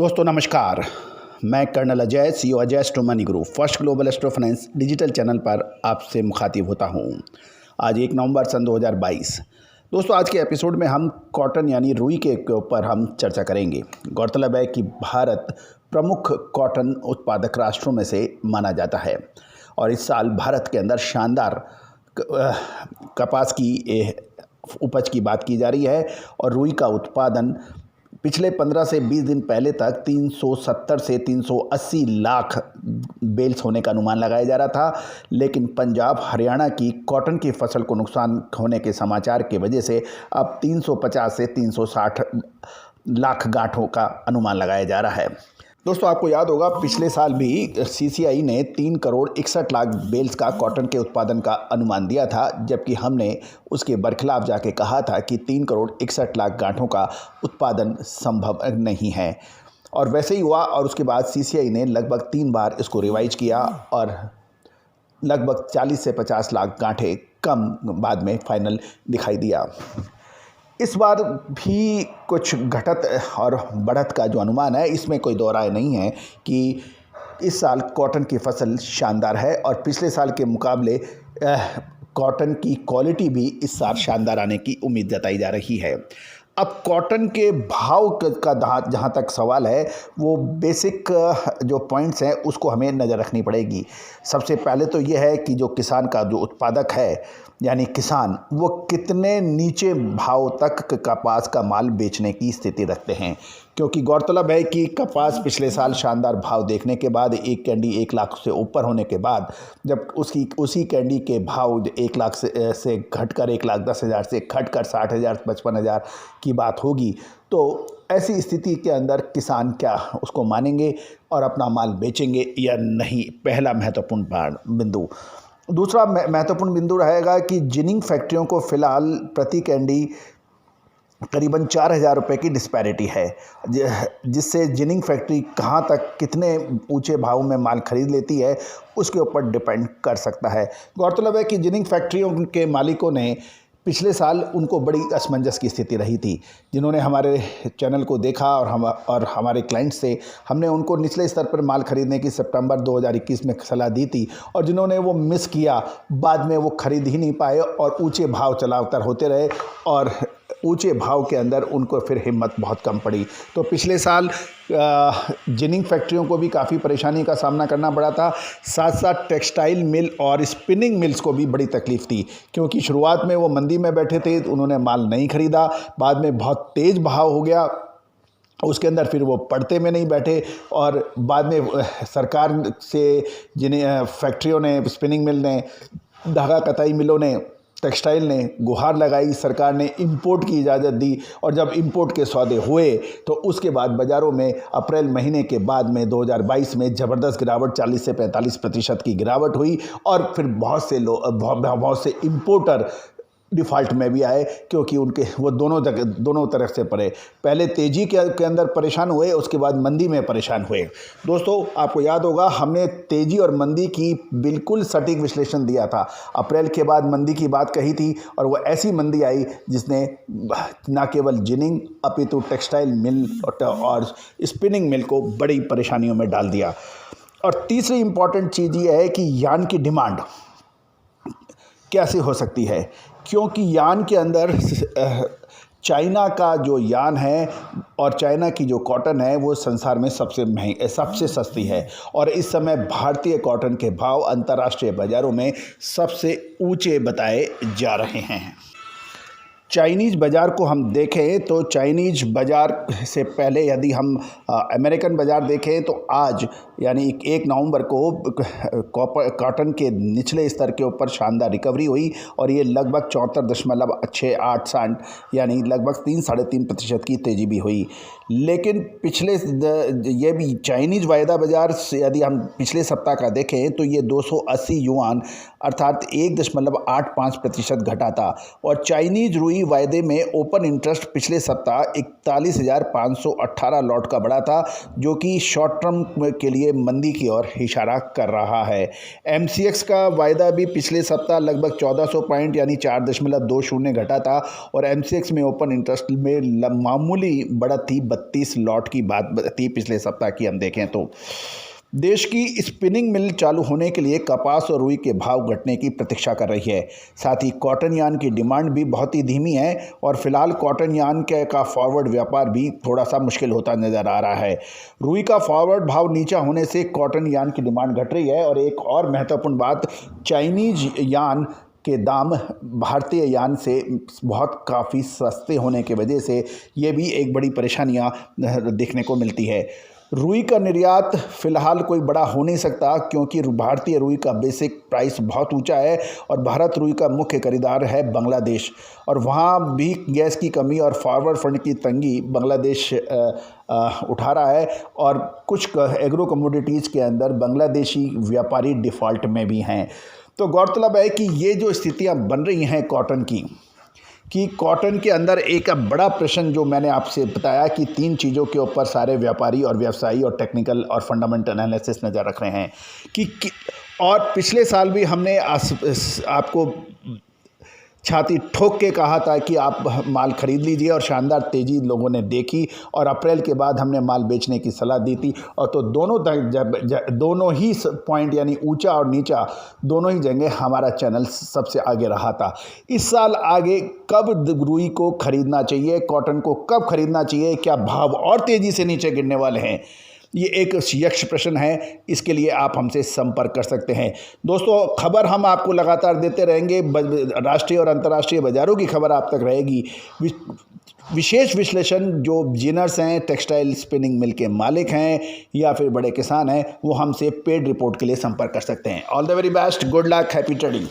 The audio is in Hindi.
दोस्तों नमस्कार। मैं colonel Ajay, CEO Ajay astro money group first global astro finance digital channel पर आपसे मुखातिब होता हूं। आज 1 नवंबर सन 2022। दोस्तों आज के एपिसोड में हम कॉटन यानी रुई के ऊपर हम चर्चा करेंगे। गौरतलब है कि भारत प्रमुख कॉटन उत्पादक राष्ट्रों में से माना जाता है और इस साल भारत के अंदर शानदार कपास की उपज की बात की जा रही है और रुई का उत्पादन पिछले 15 से 20 दिन पहले तक 370 से 380 लाख बेल्स होने का अनुमान लगाया जा रहा था, लेकिन पंजाब हरियाणा की कॉटन की फसल को नुकसान होने के समाचार की वजह से अब 350 से 360 लाख गांठों का अनुमान लगाया जा रहा है। दोस्तों आपको याद होगा पिछले साल भी सीसीआई ने 3 करोड़ 61 लाख बेल्स का कॉटन के उत्पादन का अनुमान दिया था, जबकि हमने उसके बरखिलाफ जाके कहा था कि 3 करोड़ 61 लाख गांठों का उत्पादन संभव नहीं है। और वैसे ही हुआ और उसके बाद सीसीआई ने लगभग 3 बार इसको रिवाइज किया और लगभग 40 से 50 लाख गांठें कम बाद में फाइनल दिखाई दिया। इस बार भी कुछ घटत और बढ़त का जो अनुमान है इसमें कोई दो राय नहीं है कि इस साल कॉटन की फसल शानदार है और पिछले साल के मुकाबले कॉटन की क्वालिटी भी इस साल शानदार आने की उम्मीद जताई जा रही है। अब कॉटन के भाव का जहाँ तक सवाल है वो बेसिक जो पॉइंट्स हैं उसको हमें नज़र रखनी पड़ेगी। सबसे पहले तो ये है कि जो किसान का जो उत्पादक है यानी किसान वो कितने नीचे भाव तक कपास का माल बेचने की स्थिति रखते हैं, क्योंकि गौरतलब है कि कपास पिछले साल शानदार भाव देखने के बाद एक कैंडी 1 लाख से ऊपर होने के बाद जब उसी कैंडी के भाव 1 लाख से घटकर 1,10,000 से घटकर 60,000 55,000 की बात होगी, तो ऐसी स्थिति के अंदर किसान क्या उसको मानेंगे और अपना माल बेचेंगे या नहीं, पहला महत्वपूर्ण बिंदु। दूसरा महत्वपूर्ण बिंदु रहेगा कि जिनिंग फैक्ट्रियों को फिलहाल प्रति कैंडी करीबन 4,000 रुपये की डिस्पैरिटी है, जिससे जिनिंग फैक्ट्री कहाँ तक कितने ऊंचे भाव में माल खरीद लेती है उसके ऊपर डिपेंड कर सकता है। गौरतलब है कि जिनिंग फैक्ट्रियों के मालिकों ने पिछले साल उनको बड़ी असमंजस की स्थिति रही थी। जिन्होंने हमारे चैनल को देखा और हमारे क्लाइंट से हमने उनको निचले स्तर पर माल खरीदने की सितंबर 2021 में सलाह दी थी और जिन्होंने वो मिस किया बाद में वो खरीद ही नहीं पाए और ऊंचे भाव चला उतर होते रहे और ऊंचे भाव के अंदर उनको फिर हिम्मत बहुत कम पड़ी। तो पिछले साल जिनिंग फैक्ट्रियों को भी काफ़ी परेशानी का सामना करना पड़ा था, साथ साथ टेक्सटाइल मिल और स्पिनिंग मिल्स को भी बड़ी तकलीफ़ थी, क्योंकि शुरुआत में वो मंदी में बैठे थे, उन्होंने माल नहीं खरीदा, बाद में बहुत तेज़ भाव हो गया, उसके अंदर फिर वो पड़ते में नहीं बैठे और बाद में सरकार से जिन्हें फैक्ट्रियों ने, स्पिनिंग मिल ने, धागा कताई मिलों ने, टेक्सटाइल ने गुहार लगाई, सरकार ने इंपोर्ट की इजाज़त दी और जब इंपोर्ट के सौदे हुए तो उसके बाद बाज़ारों में अप्रैल महीने के बाद में 2022 में ज़बरदस्त गिरावट 40 से 45% की गिरावट हुई और फिर बहुत से इंपोर्टर डिफ़ॉल्ट में भी आए, क्योंकि उनके वो दोनों तरफ से पड़े। पहले तेज़ी के अंदर परेशान हुए, उसके बाद मंदी में परेशान हुए। दोस्तों आपको याद होगा हमने तेज़ी और मंदी की बिल्कुल सटीक विश्लेषण दिया था। अप्रैल के बाद मंदी की बात कही थी और वो ऐसी मंदी आई जिसने न केवल जिनिंग अपितु टेक्सटाइल मिल और स्पिनिंग मिल को बड़ी परेशानियों में डाल दिया। और तीसरी इम्पॉर्टेंट चीज़ ये है कि यार्न की डिमांड कैसे हो सकती है, क्योंकि यार्न के अंदर चाइना का जो यार्न है और चाइना की जो कॉटन है वो संसार में सबसे सस्ती है और इस समय भारतीय कॉटन के भाव अंतर्राष्ट्रीय बाज़ारों में सबसे ऊंचे बताए जा रहे हैं। चाइनीज़ बाज़ार को हम देखें तो चाइनीज़ बाज़ार से पहले यदि हम अमेरिकन बाज़ार देखें तो आज यानी 1 नवंबर को कॉटन के निचले स्तर के ऊपर शानदार रिकवरी हुई और ये लगभग 74.68 यानी लगभग 3-3.5% की तेज़ी भी हुई। लेकिन ये भी चाइनीज़ वायदा बाज़ार यदि हम पिछले सप्ताह का देखें तो ये 280 युआन अर्थात 1.85% घटा था और चाइनीज़ रुई रुई वायदे में ओपन इंटरेस्ट पिछले सप्ताह 41,518 लॉट का बढ़ा था, जो कि शॉर्ट टर्म के लिए मंदी की ओर इशारा कर रहा है। एमसीएक्स का वायदा भी पिछले सप्ताह लगभग 1400 पॉइंट यानी 4.20 घटा था और एमसीएक्स में ओपन इंटरेस्ट में मामूली बढ़त थी, 32 लॉट की बात थी पिछले सप्ताह की हम देखें तो। देश की स्पिनिंग मिल चालू होने के लिए कपास और रुई के भाव घटने की प्रतीक्षा कर रही है। साथ ही कॉटन यार्न की डिमांड भी बहुत ही धीमी है और फिलहाल कॉटन यार्न का फॉरवर्ड व्यापार भी थोड़ा सा मुश्किल होता नजर आ रहा है। रुई का फॉरवर्ड भाव नीचा होने से कॉटन यार्न की डिमांड घट रही है और एक और महत्वपूर्ण बात, चाइनीज यार्न के दाम भारतीय यार्न से बहुत काफ़ी सस्ते होने की वजह से ये भी एक बड़ी परेशानियां देखने को मिलती है। रुई का निर्यात फ़िलहाल कोई बड़ा हो नहीं सकता क्योंकि भारतीय रुई का बेसिक प्राइस बहुत ऊंचा है और भारत रुई का मुख्य खरीदार है बांग्लादेश, और वहाँ भी गैस की कमी और फॉरवर्ड फंड की तंगी बांग्लादेश उठा रहा है और कुछ एग्रो कमोडिटीज़ के अंदर बांग्लादेशी व्यापारी डिफ़ॉल्ट में भी हैं। तो गौरतलब है कि ये जो स्थितियाँ बन रही हैं कॉटन की, कि कॉटन के अंदर एक बड़ा प्रश्न जो मैंने आपसे बताया कि 3 चीज़ों के ऊपर सारे व्यापारी और व्यवसायी और टेक्निकल और फंडामेंटल एनालिसिस नज़र रख रहे हैं कि और पिछले साल भी हमने आपको छाती ठोक के कहा था कि आप माल खरीद लीजिए और शानदार तेज़ी लोगों ने देखी और अप्रैल के बाद हमने माल बेचने की सलाह दी थी और तो दोनों ही पॉइंट यानी ऊंचा और नीचा दोनों ही जगह हमारा चैनल सबसे आगे रहा था। इस साल आगे कब रुई को खरीदना चाहिए, कॉटन को कब खरीदना चाहिए, क्या भाव और तेज़ी से नीचे गिरने वाले हैं, ये एक यक्ष प्रश्न है। इसके लिए आप हमसे संपर्क कर सकते हैं। दोस्तों, खबर हम आपको लगातार देते रहेंगे, राष्ट्रीय और अंतर्राष्ट्रीय बाज़ारों की खबर आप तक रहेगी। विशेष विश्लेषण जो जिनर्स हैं, टेक्सटाइल स्पिनिंग मिल के मालिक हैं या फिर बड़े किसान हैं, वो हमसे पेड रिपोर्ट के लिए संपर्क कर सकते हैं। All the very best, good luck, happy trading.